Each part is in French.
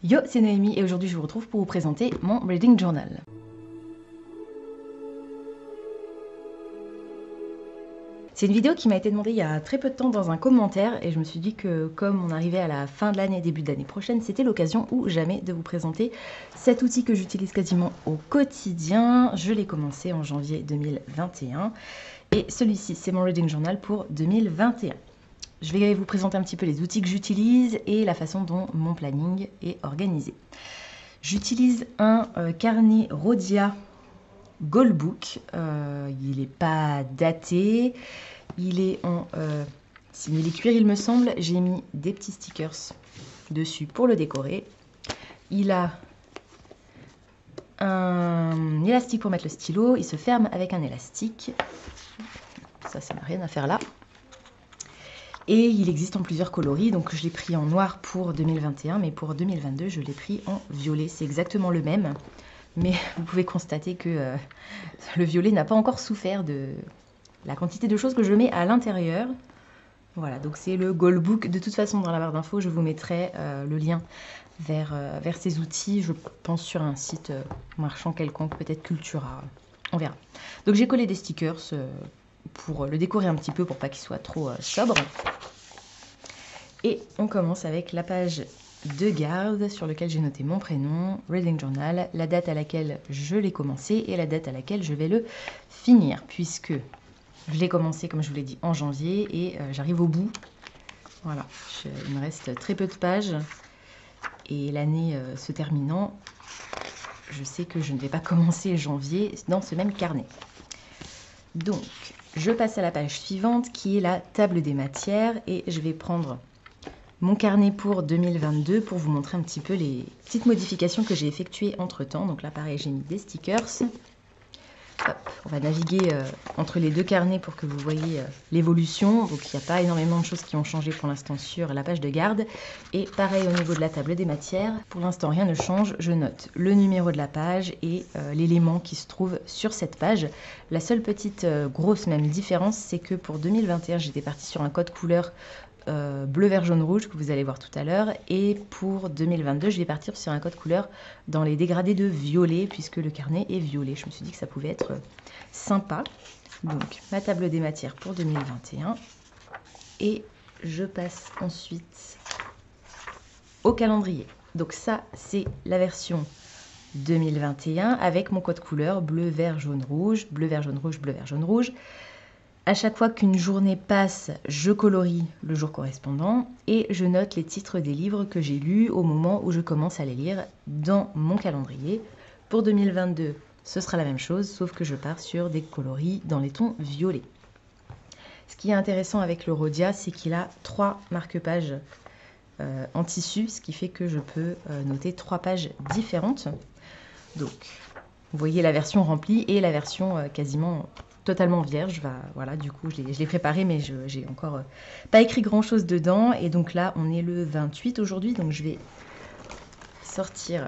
Yo, c'est Noémie et aujourd'hui je vous retrouve pour vous présenter mon Reading Journal. C'est une vidéo qui m'a été demandée il y a très peu de temps dans un commentaire et je me suis dit que comme on arrivait à la fin de l'année, début de l'année prochaine, c'était l'occasion ou jamais de vous présenter cet outil que j'utilise quasiment au quotidien. Je l'ai commencé en janvier 2021 et celui-ci c'est mon Reading Journal pour 2021. Je vais vous présenter un petit peu les outils que j'utilise et la façon dont mon planning est organisé. J'utilise un carnet Rhodia Goalbook. Il n'est pas daté. Il est en simili-cuir, il me semble. J'ai mis des petits stickers dessus pour le décorer. Il a un élastique pour mettre le stylo. Il se ferme avec un élastique. Ça n'a rien à faire là. Et il existe en plusieurs coloris, donc je l'ai pris en noir pour 2021, mais pour 2022, je l'ai pris en violet. C'est exactement le même, mais vous pouvez constater que le violet n'a pas encore souffert de la quantité de choses que je mets à l'intérieur. Voilà, donc c'est le Goalbook. De toute façon, dans la barre d'infos, je vous mettrai le lien vers ces outils, je pense sur un site marchand quelconque, peut-être Cultura, on verra. Donc j'ai collé des stickers pour le décorer un petit peu pour pas qu'il soit trop sobre. Et on commence avec la page de garde sur laquelle j'ai noté mon prénom, Reading Journal, la date à laquelle je l'ai commencé et la date à laquelle je vais le finir, puisque je l'ai commencé, comme je vous l'ai dit, en janvier et j'arrive au bout. Voilà, il me reste très peu de pages et l'année se terminant, je sais que je ne vais pas commencer janvier dans ce même carnet. Donc, je passe à la page suivante qui est la table des matières et je vais prendre mon carnet pour 2022 pour vous montrer un petit peu les petites modifications que j'ai effectuées entre temps. Donc là pareil, j'ai mis des stickers. Hop, on va naviguer entre les deux carnets pour que vous voyez l'évolution. Donc il n'y a pas énormément de choses qui ont changé pour l'instant sur la page de garde. Et pareil au niveau de la table des matières, pour l'instant rien ne change. Je note le numéro de la page et l'élément qui se trouve sur cette page. La seule petite grosse même différence, c'est que pour 2021, j'étais partie sur un code couleur bleu, vert, jaune, rouge que vous allez voir tout à l'heure. Et pour 2022, je vais partir sur un code couleur dans les dégradés de violet puisque le carnet est violet. Je me suis dit que ça pouvait être sympa. Donc, ma table des matières pour 2021. Et je passe ensuite au calendrier. Donc ça, c'est la version 2021 avec mon code couleur bleu, vert, jaune, rouge, bleu, vert, jaune, rouge, bleu, vert, jaune, rouge. À chaque fois qu'une journée passe, je colorie le jour correspondant et je note les titres des livres que j'ai lus au moment où je commence à les lire dans mon calendrier. Pour 2022, ce sera la même chose, sauf que je pars sur des coloris dans les tons violets. Ce qui est intéressant avec le Rhodia, c'est qu'il a 3 marque-pages en tissu, ce qui fait que je peux noter 3 pages différentes. Donc, vous voyez la version remplie et la version quasiment totalement vierge. Voilà, du coup, je l'ai préparé, mais j'ai encore pas écrit grand-chose dedans. Et donc là, on est le 28 aujourd'hui, donc je vais sortir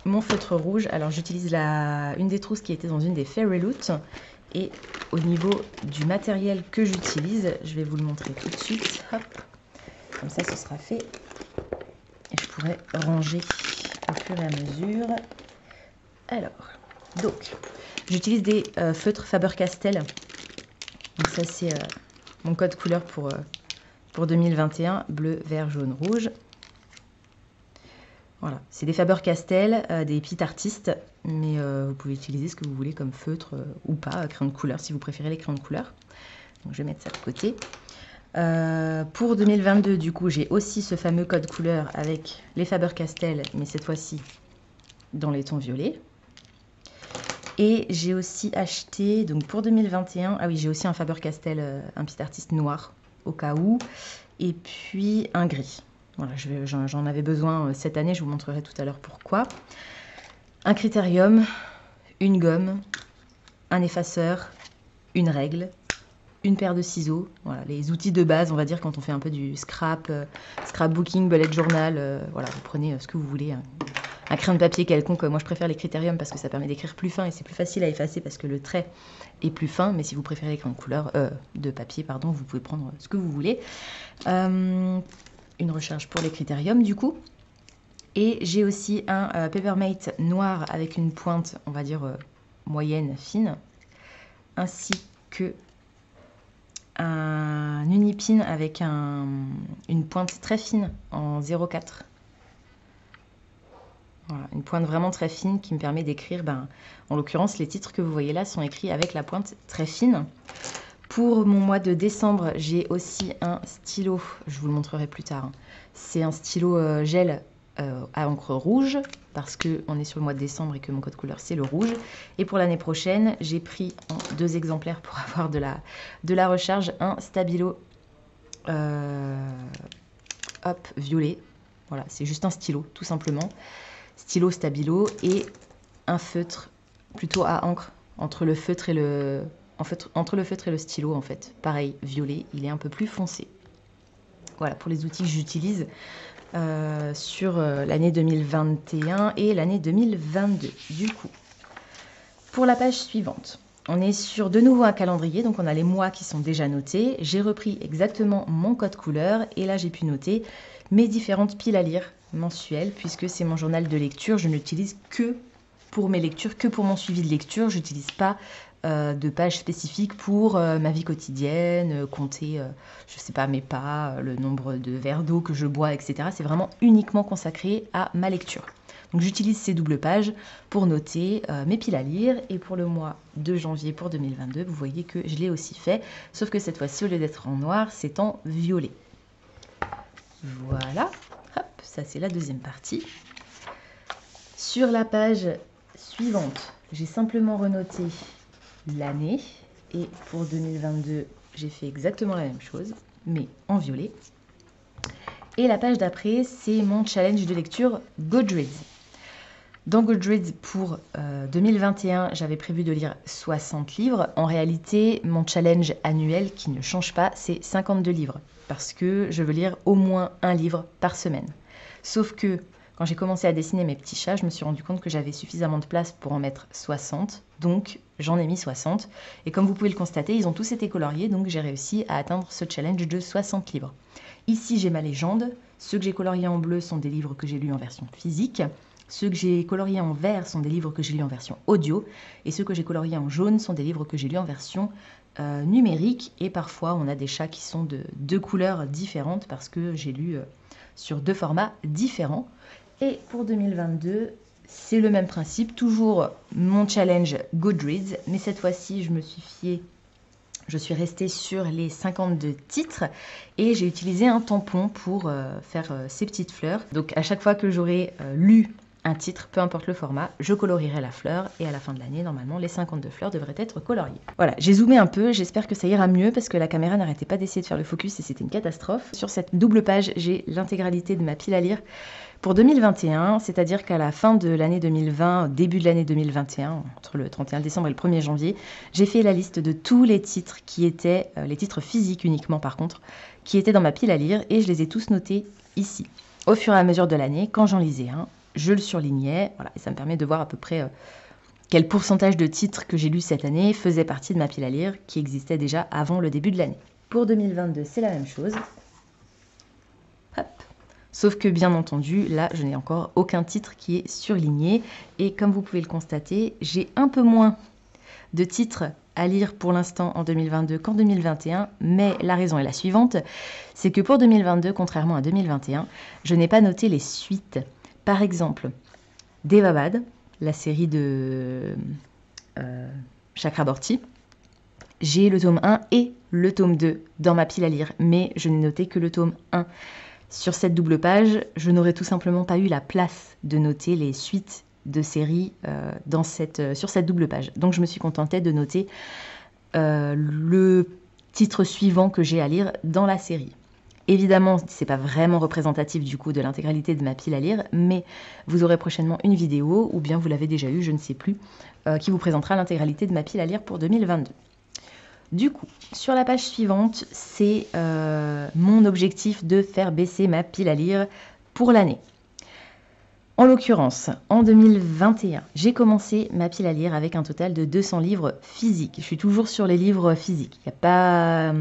mon feutre rouge. Alors, j'utilise une des trousses qui était dans une des Fairy Loot. Et au niveau du matériel que j'utilise, je vais vous le montrer tout de suite. Hop, comme ça, ce sera fait. Et je pourrai ranger au fur et à mesure. Alors, donc, j'utilise des feutres Faber-Castell. Donc ça, c'est mon code couleur pour 2021, bleu, vert, jaune, rouge. Voilà, c'est des Faber-Castell, des petits artistes, mais vous pouvez utiliser ce que vous voulez comme feutre ou pas, crayon de couleur, si vous préférez les crayons de couleur. Donc je vais mettre ça de côté. Pour 2022, du coup, j'ai aussi ce fameux code couleur avec les Faber-Castell, mais cette fois-ci dans les tons violets. Et j'ai aussi acheté, donc pour 2021, ah oui, j'ai aussi un Faber-Castell, un petit artiste noir, au cas où, et puis un gris. Voilà, j'en avais besoin cette année, je vous montrerai tout à l'heure pourquoi. Un critérium, une gomme, un effaceur, une règle, une paire de ciseaux. Voilà, les outils de base, on va dire, quand on fait un peu du scrapbooking, bullet journal, voilà, vous prenez ce que vous voulez, un crayon de papier quelconque. Moi, je préfère les critériums parce que ça permet d'écrire plus fin et c'est plus facile à effacer parce que le trait est plus fin. Mais si vous préférez les crayons de couleur, de papier, pardon, vous pouvez prendre ce que vous voulez. Une recharge pour les critériums, du coup. Et j'ai aussi un Papermate noir avec une pointe, on va dire moyenne, fine, ainsi que un Unipin avec une pointe très fine en 0,4. Voilà, une pointe vraiment très fine qui me permet d'écrire, en l'occurrence, les titres que vous voyez là sont écrits avec la pointe très fine. Pour mon mois de décembre, j'ai aussi un stylo, je vous le montrerai plus tard. C'est un stylo gel à encre rouge, parce qu'on est sur le mois de décembre et que mon code couleur c'est le rouge. Et pour l'année prochaine, j'ai pris en 2 exemplaires pour avoir de la recharge, un stabilo violet. Voilà, c'est juste un stylo, tout simplement. Stylo, stabilo et un feutre plutôt à encre entre le feutre et le stylo en fait. Pareil, violet, il est un peu plus foncé. Voilà pour les outils que j'utilise sur l'année 2021 et l'année 2022. Du coup, pour la page suivante, on est sur de nouveau un calendrier, donc on a les mois qui sont déjà notés. J'ai repris exactement mon code couleur et là j'ai pu noter mes différentes piles à lire mensuelles, puisque c'est mon journal de lecture. Je n'utilise que pour mes lectures, que pour mon suivi de lecture. Je n'utilise pas de pages spécifiques pour ma vie quotidienne, compter, je sais pas, mes pas, le nombre de verres d'eau que je bois, etc. C'est vraiment uniquement consacré à ma lecture. Donc j'utilise ces doubles pages pour noter mes piles à lire. Et pour le mois de janvier pour 2022, vous voyez que je l'ai aussi fait, sauf que cette fois-ci, au lieu d'être en noir, c'est en violet. Voilà, hop, ça c'est la deuxième partie. Sur la page suivante, j'ai simplement renoté l'année. Et pour 2022, j'ai fait exactement la même chose, mais en violet. Et la page d'après, c'est mon challenge de lecture Goodreads. Dans Goodreads, pour 2021, j'avais prévu de lire 60 livres. En réalité, mon challenge annuel, qui ne change pas, c'est 52 livres. Parce que je veux lire au moins un livre par semaine. Sauf que quand j'ai commencé à dessiner mes petits chats, je me suis rendu compte que j'avais suffisamment de place pour en mettre 60. Donc, j'en ai mis 60. Et comme vous pouvez le constater, ils ont tous été coloriés. Donc, j'ai réussi à atteindre ce challenge de 60 livres. Ici, j'ai ma légende. Ceux que j'ai coloriés en bleu sont des livres que j'ai lus en version physique. Ceux que j'ai coloriés en vert sont des livres que j'ai lus en version audio. Et ceux que j'ai coloriés en jaune sont des livres que j'ai lus en version numérique. Et parfois, on a des chats qui sont de 2 couleurs différentes parce que j'ai lu sur 2 formats différents. Et pour 2022, c'est le même principe. Toujours mon challenge Goodreads. Mais cette fois-ci, je suis restée sur les 52 titres et j'ai utilisé un tampon pour faire ces petites fleurs. Donc à chaque fois que j'aurai lu un titre, peu importe le format, je colorierai la fleur et à la fin de l'année, normalement, les 52 fleurs devraient être coloriées. Voilà, j'ai zoomé un peu, j'espère que ça ira mieux parce que la caméra n'arrêtait pas d'essayer de faire le focus et c'était une catastrophe. Sur cette double page, j'ai l'intégralité de ma pile à lire pour 2021, c'est-à-dire qu'à la fin de l'année 2020, début de l'année 2021, entre le 31 décembre et le 1er janvier, j'ai fait la liste de tous les titres qui étaient, les titres physiques uniquement par contre, qui étaient dans ma pile à lire et je les ai tous notés ici. Au fur et à mesure de l'année, quand j'en lisais un, je le surlignais, voilà, et ça me permet de voir à peu près quel pourcentage de titres que j'ai lus cette année faisait partie de ma pile à lire qui existait déjà avant le début de l'année. Pour 2022, c'est la même chose. Hop. Sauf que bien entendu, là, je n'ai encore aucun titre qui est surligné. Et comme vous pouvez le constater, j'ai un peu moins de titres à lire pour l'instant en 2022 qu'en 2021. Mais la raison est la suivante, c'est que pour 2022, contrairement à 2021, je n'ai pas noté les suites. Par exemple, Devabad, la série de Chakraborty, j'ai le tome 1 et le tome 2 dans ma pile à lire, mais je n'ai noté que le tome 1. Sur cette double page, je n'aurais tout simplement pas eu la place de noter les suites de séries sur cette double page. Donc je me suis contentée de noter le titre suivant que j'ai à lire dans la série. Évidemment, ce n'est pas vraiment représentatif du coup de l'intégralité de ma pile à lire, mais vous aurez prochainement une vidéo, ou bien vous l'avez déjà eu, je ne sais plus, qui vous présentera l'intégralité de ma pile à lire pour 2022. Du coup, sur la page suivante, c'est mon objectif de faire baisser ma pile à lire pour l'année. En l'occurrence, en 2021, j'ai commencé ma pile à lire avec un total de 200 livres physiques. Je suis toujours sur les livres physiques. Il y a pas,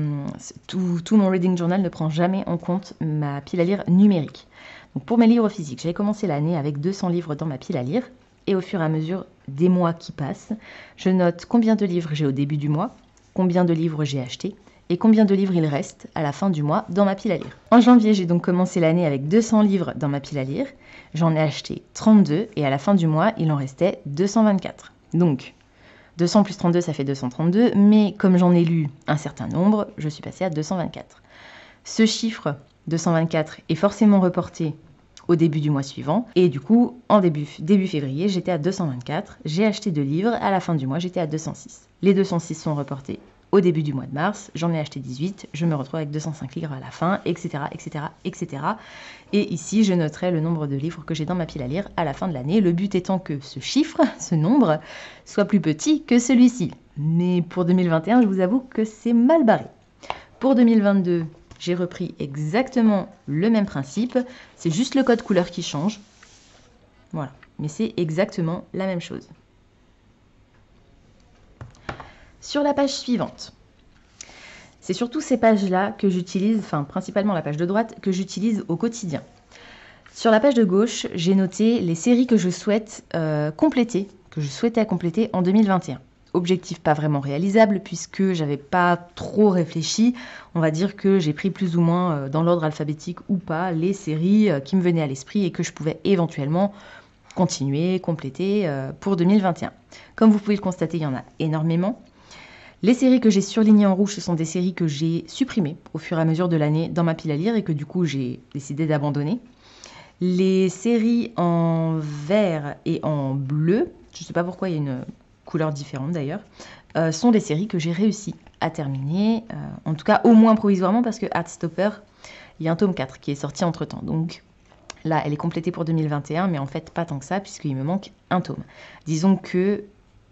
tout mon reading journal ne prend jamais en compte ma pile à lire numérique. Donc pour mes livres physiques, j'avais commencé l'année avec 200 livres dans ma pile à lire. Et au fur et à mesure des mois qui passent, je note combien de livres j'ai au début du mois, combien de livres j'ai achetés et combien de livres il reste à la fin du mois dans ma pile à lire. En janvier, j'ai donc commencé l'année avec 200 livres dans ma pile à lire. J'en ai acheté 32 et à la fin du mois, il en restait 224. Donc, 200 plus 32, ça fait 232, mais comme j'en ai lu un certain nombre, je suis passée à 224. Ce chiffre 224 est forcément reporté au début du mois suivant, et du coup, en début février, j'étais à 224, j'ai acheté 2 livres, à la fin du mois, j'étais à 206. Les 206 sont reportés au début du mois de mars, j'en ai acheté 18, je me retrouve avec 205 livres à la fin, etc., etc., etc. Et ici, je noterai le nombre de livres que j'ai dans ma pile à lire à la fin de l'année, le but étant que ce chiffre, ce nombre, soit plus petit que celui-ci. Mais pour 2021, je vous avoue que c'est mal barré. Pour 2022, j'ai repris exactement le même principe, c'est juste le code couleur qui change. Voilà, mais c'est exactement la même chose. Sur la page suivante, c'est surtout ces pages-là que j'utilise, enfin principalement la page de droite, que j'utilise au quotidien. Sur la page de gauche, j'ai noté les séries que je souhaite compléter, que je souhaitais compléter en 2021. Objectif pas vraiment réalisable puisque j'avais pas trop réfléchi. On va dire que j'ai pris plus ou moins dans l'ordre alphabétique ou pas les séries qui me venaient à l'esprit et que je pouvais éventuellement continuer, compléter pour 2021. Comme vous pouvez le constater, il y en a énormément. Les séries que j'ai surlignées en rouge, ce sont des séries que j'ai supprimées au fur et à mesure de l'année dans ma pile à lire et que du coup j'ai décidé d'abandonner. Les séries en vert et en bleu, je ne sais pas pourquoi il y a une couleur différente d'ailleurs, sont des séries que j'ai réussi à terminer, en tout cas au moins provisoirement parce que Heartstopper, il y a un tome 4 qui est sorti entre temps. Donc là, elle est complétée pour 2021, mais en fait pas tant que ça puisqu'il me manque un tome. Disons que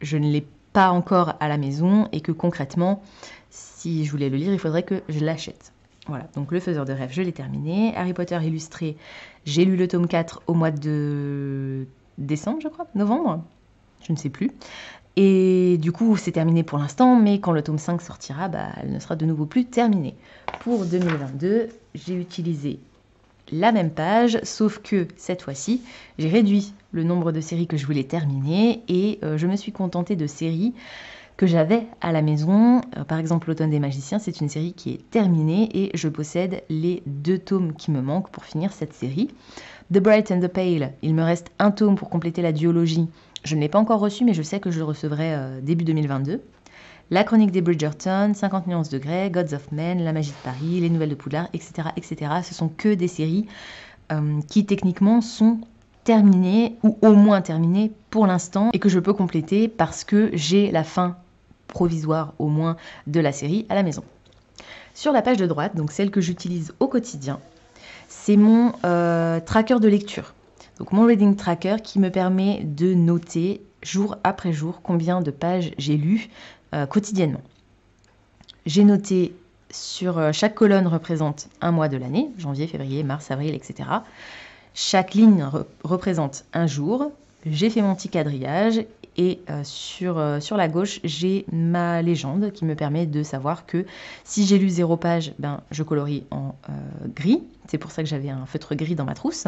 je ne l'ai pas encore à la maison et que concrètement, si je voulais le lire, il faudrait que je l'achète. Voilà, donc Le Faiseur de rêves, je l'ai terminé. Harry Potter illustré, j'ai lu le tome 4 au mois de décembre, je crois, novembre, je ne sais plus. Et du coup, c'est terminé pour l'instant, mais quand le tome 5 sortira, elle ne sera de nouveau plus terminée. Pour 2022, j'ai utilisé la même page, sauf que cette fois-ci, j'ai réduit le nombre de séries que je voulais terminer et je me suis contentée de séries que j'avais à la maison. Par exemple, L'Automne des magiciens, c'est une série qui est terminée et je possède les 2 tomes qui me manquent pour finir cette série. The Bright and the Pale, il me reste un tome pour compléter la duologie. Je ne l'ai pas encore reçu, mais je sais que je le recevrai début 2022. La Chronique des Bridgerton, 50 nuances de Grey, Gods of Men, La magie de Paris, Les Nouvelles de Poudlard, etc., etc. Ce sont que des séries qui techniquement sont terminées ou au moins terminées pour l'instant et que je peux compléter parce que j'ai la fin provisoire au moins de la série à la maison. Sur la page de droite, donc celle que j'utilise au quotidien, c'est mon tracker de lecture. Donc mon reading tracker qui me permet de noter jour après jour combien de pages j'ai lues quotidiennement. J'ai noté sur chaque colonne représente un mois de l'année, janvier, février, mars, avril, etc. Chaque ligne représente un jour. J'ai fait mon petit quadrillage et sur la gauche, j'ai ma légende qui me permet de savoir que si j'ai lu 0 page, je colorie en gris. C'est pour ça que j'avais un feutre gris dans ma trousse.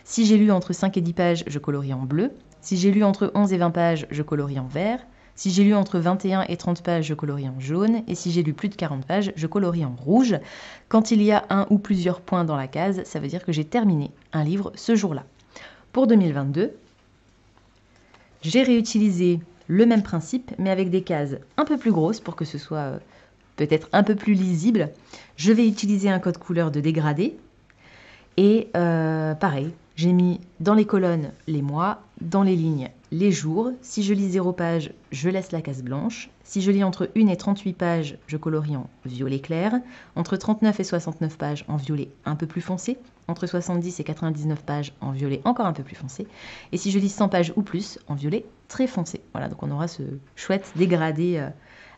Si j'ai lu entre 5 et 10 pages, je colorie en bleu. Si j'ai lu entre 11 et 20 pages, je colorie en vert. Si j'ai lu entre 21 et 30 pages, je colorie en jaune. Et si j'ai lu plus de 40 pages, je colorie en rouge. Quand il y a un ou plusieurs points dans la case, ça veut dire que j'ai terminé un livre ce jour-là. Pour 2022, j'ai réutilisé le même principe, mais avec des cases un peu plus grosses pour que ce soit peut-être un peu plus lisible. Je vais utiliser un code couleur de dégradé. Et pareil, j'ai mis dans les colonnes les mois, dans les lignes les jours. Si je lis 0 page, je laisse la case blanche. Si je lis entre 1 et 38 pages, je colorie en violet clair. Entre 39 et 69 pages, en violet un peu plus foncé. Entre 70 et 99 pages, en violet encore un peu plus foncé. Et si je lis 100 pages ou plus, en violet très foncé. Voilà, donc on aura ce chouette dégradé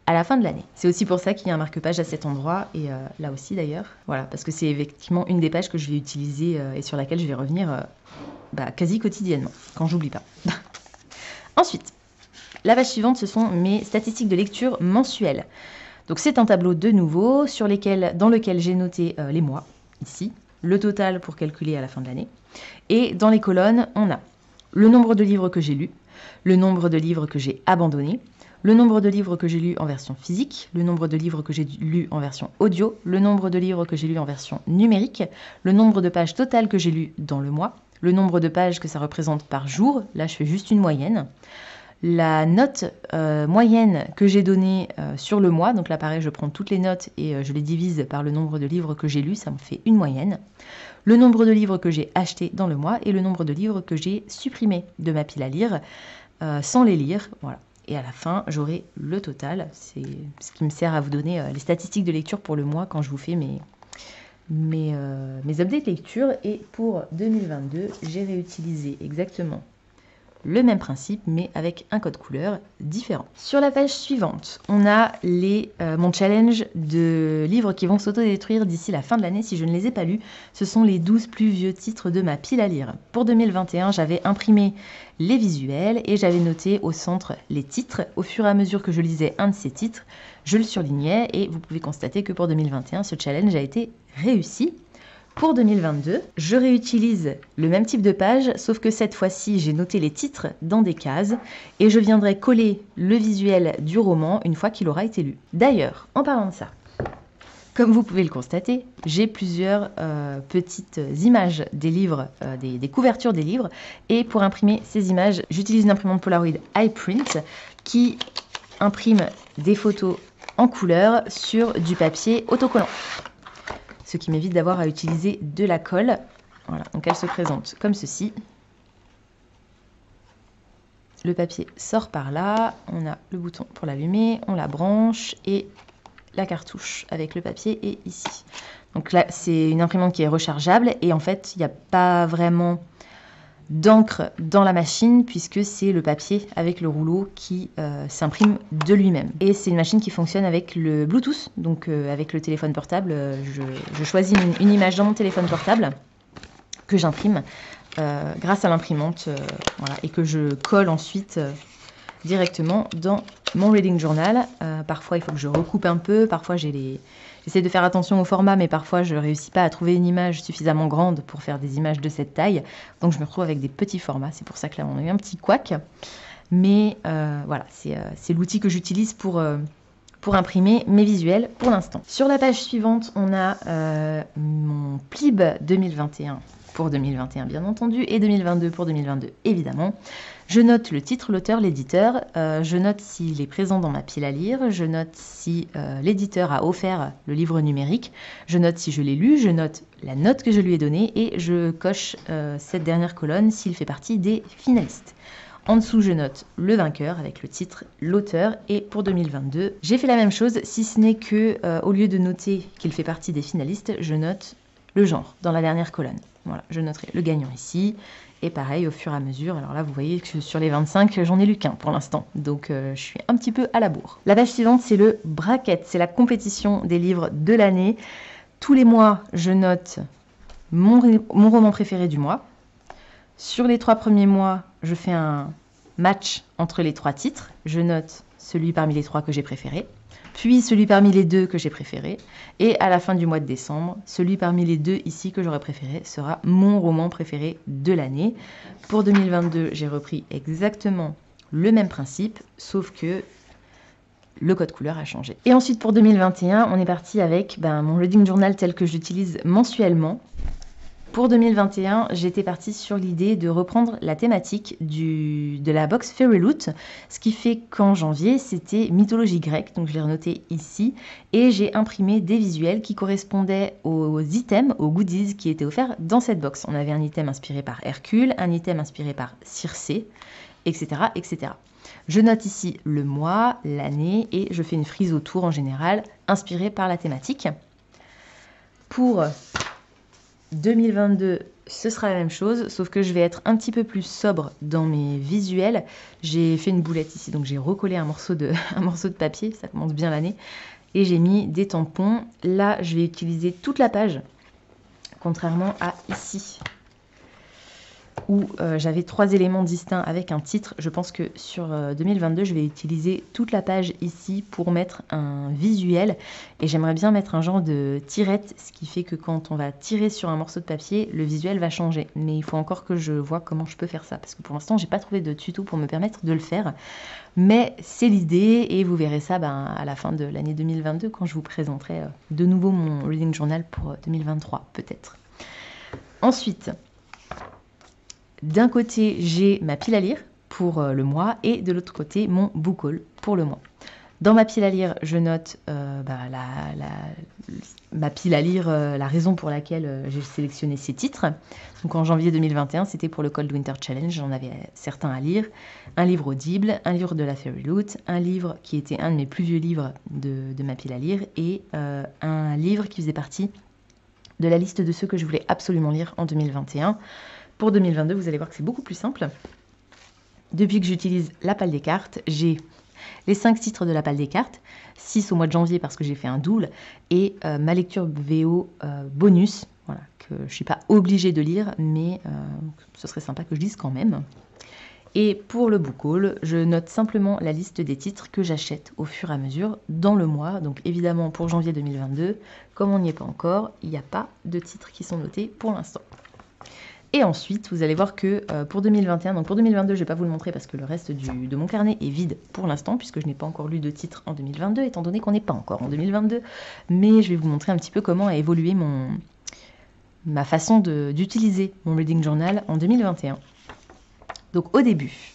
à la fin de l'année. C'est aussi pour ça qu'il y a un marque-page à cet endroit, et là aussi d'ailleurs. Voilà, parce que c'est effectivement une des pages que je vais utiliser et sur laquelle je vais revenir quasi quotidiennement, quand j'oublie pas. Ensuite, la page suivante, ce sont mes statistiques de lecture mensuelles. Donc c'est un tableau de nouveau dans lequel j'ai noté les mois, ici, le total pour calculer à la fin de l'année. Et dans les colonnes, on a le nombre de livres que j'ai lus, le nombre de livres que j'ai abandonnés, le nombre de livres que j'ai lus en version physique, le nombre de livres que j'ai lus en version audio, le nombre de livres que j'ai lus en version numérique, le nombre de pages totales que j'ai lues dans le mois, le nombre de pages que ça représente par jour, là je fais juste une moyenne, la note moyenne que j'ai donnée sur le mois, donc là pareil je prends toutes les notes et je les divise par le nombre de livres que j'ai lus, ça me fait une moyenne, le nombre de livres que j'ai achetés dans le mois et le nombre de livres que j'ai supprimés de ma pile à lire sans les lire, voilà. Et à la fin, j'aurai le total. C'est ce qui me sert à vous donner les statistiques de lecture pour le mois quand je vous fais mes updates lecture. Et pour 2022, j'ai réutilisé exactement le même principe, mais avec un code couleur différent. Sur la page suivante, on a mon challenge de livres qui vont s'autodétruire d'ici la fin de l'année si je ne les ai pas lus. Ce sont les 12 plus vieux titres de ma pile à lire. Pour 2021, j'avais imprimé les visuels et j'avais noté au centre les titres. Au fur et à mesure que je lisais un de ces titres, je le surlignais et vous pouvez constater que pour 2021, ce challenge a été réussi. Pour 2022, je réutilise le même type de page, sauf que cette fois-ci, j'ai noté les titres dans des cases et je viendrai coller le visuel du roman une fois qu'il aura été lu. D'ailleurs, en parlant de ça, comme vous pouvez le constater, j'ai plusieurs petites images des livres, des couvertures des livres, et pour imprimer ces images, j'utilise une imprimante Polaroid iPrint qui imprime des photos en couleur sur du papier autocollant. Ce qui m'évite d'avoir à utiliser de la colle. Voilà, donc elle se présente comme ceci. Le papier sort par là, on a le bouton pour l'allumer, on la branche et la cartouche avec le papier est ici. Donc là, c'est une imprimante qui est rechargeable et en fait, il n'y a pas vraiment d'encre dans la machine puisque c'est le papier avec le rouleau qui s'imprime de lui-même. Et c'est une machine qui fonctionne avec le Bluetooth, donc avec le téléphone portable. Je choisis une image dans mon téléphone portable que j'imprime grâce à l'imprimante voilà, et que je colle ensuite directement dans mon reading journal. Parfois il faut que je recoupe un peu, parfois j'essaie de faire attention au format, mais parfois je ne réussis pas à trouver une image suffisamment grande pour faire des images de cette taille. Donc je me retrouve avec des petits formats. C'est pour ça que là on a eu un petit couac. Mais voilà, c'est l'outil que j'utilise pour imprimer mes visuels pour l'instant. Sur la page suivante, on a mon PLIB 2021 pour 2021 bien entendu et 2022 pour 2022 évidemment. Je note le titre, l'auteur, l'éditeur, je note s'il est présent dans ma pile à lire, je note si l'éditeur a offert le livre numérique, je note si je l'ai lu, je note la note que je lui ai donnée et je coche cette dernière colonne s'il fait partie des finalistes. En dessous, je note le vainqueur avec le titre, l'auteur et pour 2022, j'ai fait la même chose si ce n'est que au lieu de noter qu'il fait partie des finalistes, je note le genre dans la dernière colonne. Voilà, je noterai le gagnant ici. Et pareil, au fur et à mesure, alors là, vous voyez que sur les 25, j'en ai lu qu'un pour l'instant. Donc, je suis un petit peu à la bourre. La page suivante, c'est le bracket. C'est la compétition des livres de l'année. Tous les mois, je note mon roman préféré du mois. Sur les 3 premiers mois, je fais un match entre les 3 titres. Je note celui parmi les 3 que j'ai préféré. Puis celui parmi les 2 que j'ai préféré. Et à la fin du mois de décembre, celui parmi les 2 ici que j'aurais préféré sera mon roman préféré de l'année. Pour 2022, j'ai repris exactement le même principe, sauf que le code couleur a changé. Et ensuite pour 2021, on est parti avec mon reading journal tel que j'utilise mensuellement. Pour 2021, j'étais partie sur l'idée de reprendre la thématique de la box Fairy Loot, ce qui fait qu'en janvier, c'était mythologie grecque, donc je l'ai renoté ici, et j'ai imprimé des visuels qui correspondaient aux items, aux goodies qui étaient offerts dans cette box. On avait un item inspiré par Hercule, un item inspiré par Circé, etc., etc. Je note ici le mois, l'année, et je fais une frise autour en général, inspirée par la thématique. Pour 2022, ce sera la même chose, sauf que je vais être un petit peu plus sobre dans mes visuels. J'ai fait une boulette ici, donc j'ai recollé un morceau de papier, ça commence bien l'année, et j'ai mis des tampons. Là, je vais utiliser toute la page, contrairement à ici. où j'avais 3 éléments distincts avec un titre. Je pense que sur 2022, je vais utiliser toute la page ici pour mettre un visuel. Et j'aimerais bien mettre un genre de tirette, ce qui fait que quand on va tirer sur un morceau de papier, le visuel va changer. Mais il faut encore que je vois comment je peux faire ça. Parce que pour l'instant, j'ai pas trouvé de tuto pour me permettre de le faire. Mais c'est l'idée et vous verrez ça à la fin de l'année 2022 quand je vous présenterai de nouveau mon reading journal pour 2023 peut-être. Ensuite, d'un côté, j'ai ma pile à lire pour le mois et de l'autre côté, mon book haul pour le mois. Dans ma pile à lire, je note ma pile à lire, la raison pour laquelle j'ai sélectionné ces titres. Donc en janvier 2021, c'était pour le Cold Winter Challenge, j'en avais certains à lire. Un livre audible, un livre de la Fairy Loot, un livre qui était un de mes plus vieux livres de ma pile à lire et un livre qui faisait partie de la liste de ceux que je voulais absolument lire en 2021. Pour 2022, vous allez voir que c'est beaucoup plus simple. Depuis que j'utilise la palle des cartes, j'ai les 5 titres de la palle des cartes, 6 au mois de janvier parce que j'ai fait un double, et ma lecture VO bonus, voilà, que je ne suis pas obligée de lire, mais ce serait sympa que je lise quand même. Et pour le book haul, je note simplement la liste des titres que j'achète au fur et à mesure dans le mois. Donc évidemment pour janvier 2022, comme on n'y est pas encore, il n'y a pas de titres qui sont notés pour l'instant. Et ensuite, vous allez voir que pour 2021, donc pour 2022, je ne vais pas vous le montrer parce que le reste de mon carnet est vide pour l'instant, puisque je n'ai pas encore lu de titres en 2022, étant donné qu'on n'est pas encore en 2022. Mais je vais vous montrer un petit peu comment a évolué ma façon d'utiliser mon reading journal en 2021. Donc au début,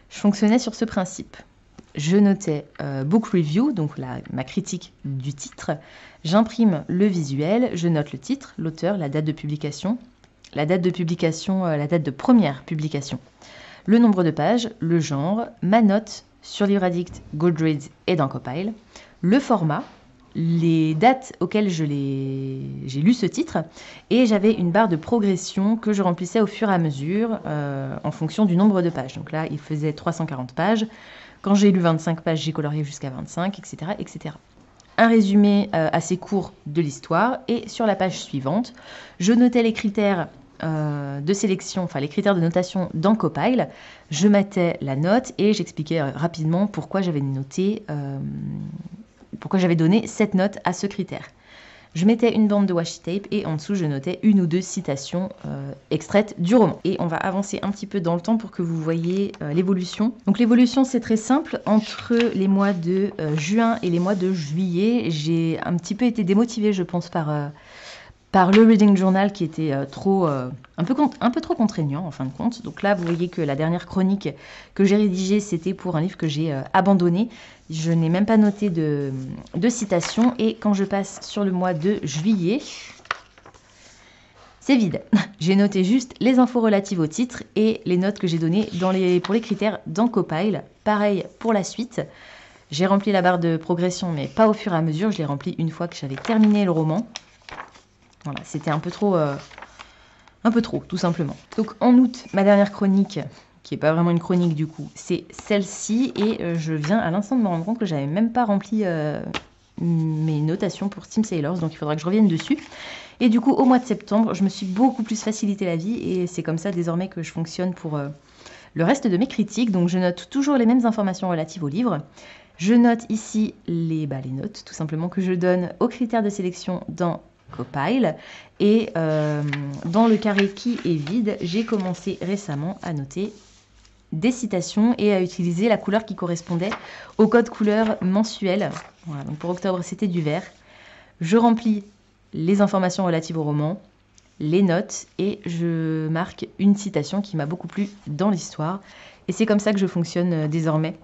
je fonctionnais sur ce principe. Je notais book review, donc ma critique du titre. J'imprime le visuel, je note le titre, l'auteur, la date de publication. La date de première publication, le nombre de pages, le genre, ma note sur Livre Addict, Goodreads et dans Copile, le format, les dates auxquelles j'ai lu ce titre, et j'avais une barre de progression que je remplissais au fur et à mesure en fonction du nombre de pages. Donc là, il faisait 340 pages. Quand j'ai lu 25 pages, j'ai colorié jusqu'à 25, etc., etc. Un résumé assez court de l'histoire, et sur la page suivante, je notais les critères de sélection, enfin les critères de notation dans Copile, je mettais la note et j'expliquais rapidement pourquoi j'avais donné cette note à ce critère. Je mettais une bande de washi tape et en dessous je notais une ou deux citations extraites du roman. Et on va avancer un petit peu dans le temps pour que vous voyez l'évolution. Donc l'évolution c'est très simple, entre les mois de juin et les mois de juillet, j'ai un petit peu été démotivée je pense par le reading journal qui était un peu trop contraignant en fin de compte. Donc là, vous voyez que la dernière chronique que j'ai rédigée, c'était pour un livre que j'ai abandonné. Je n'ai même pas noté de citation. Et quand je passe sur le mois de juillet, c'est vide. J'ai noté juste les infos relatives au titre et les notes que j'ai données pour les critères dans Copile. Pareil pour la suite. J'ai rempli la barre de progression, mais pas au fur et à mesure. Je l'ai remplie une fois que j'avais terminé le roman. Voilà, c'était un peu trop, tout simplement. Donc en août, ma dernière chronique, qui n'est pas vraiment une chronique du coup, c'est celle-ci. Et je viens à l'instant de me rendre compte que j'avais même pas rempli mes notations pour Team Sailors. Donc il faudra que je revienne dessus. Et du coup, au mois de septembre, je me suis beaucoup plus facilité la vie. Et c'est comme ça désormais que je fonctionne pour le reste de mes critiques. Donc je note toujours les mêmes informations relatives au livre. Je note ici les notes, tout simplement, que je donne aux critères de sélection dans Copile. Et dans le carré qui est vide, j'ai commencé récemment à noter des citations et à utiliser la couleur qui correspondait au code couleur mensuel. Voilà, donc pour octobre, c'était du vert. Je remplis les informations relatives au roman, les notes, et je marque une citation qui m'a beaucoup plu dans l'histoire. Et c'est comme ça que je fonctionne désormais.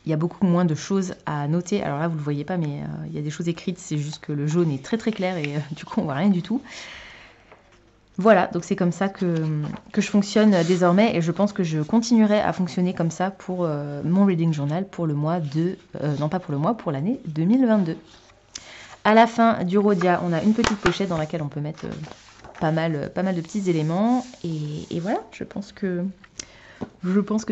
Il y a beaucoup moins de choses à noter. Alors là, vous ne le voyez pas, mais il y a des choses écrites. C'est juste que le jaune est très très clair et du coup, on ne voit rien du tout. Voilà, donc c'est comme ça que je fonctionne désormais. Et je pense que je continuerai à fonctionner comme ça pour mon reading journal pour le mois non pas pour le mois, pour l'année 2022. À la fin du Rhodia, on a une petite pochette dans laquelle on peut mettre pas mal de petits éléments. Et voilà, je pense que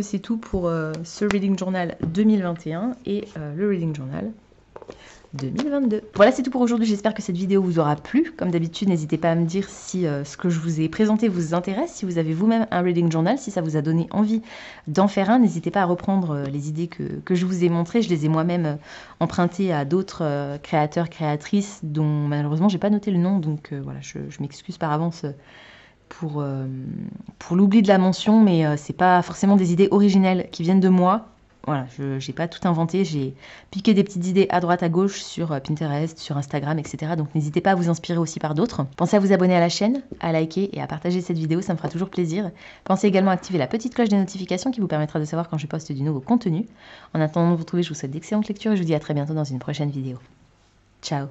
c'est tout pour ce Reading Journal 2021 et le Reading Journal 2022. Voilà, c'est tout pour aujourd'hui. J'espère que cette vidéo vous aura plu. Comme d'habitude, n'hésitez pas à me dire si ce que je vous ai présenté vous intéresse, si vous avez vous-même un reading journal, si ça vous a donné envie d'en faire un. N'hésitez pas à reprendre les idées que je vous ai montrées. Je les ai moi-même empruntées à d'autres créateurs, créatrices dont malheureusement j'ai pas noté le nom. Donc voilà, je m'excuse par avance pour l'oubli de la mention, mais c'est pas forcément des idées originelles qui viennent de moi. Voilà, je n'ai pas tout inventé, j'ai piqué des petites idées à droite à gauche sur Pinterest, sur Instagram, etc. Donc n'hésitez pas à vous inspirer aussi par d'autres. Pensez à vous abonner à la chaîne, à liker et à partager cette vidéo, ça me fera toujours plaisir. Pensez également à activer la petite cloche des notifications qui vous permettra de savoir quand je poste du nouveau contenu. En attendant de vous retrouver, je vous souhaite d'excellentes lectures et je vous dis à très bientôt dans une prochaine vidéo. Ciao!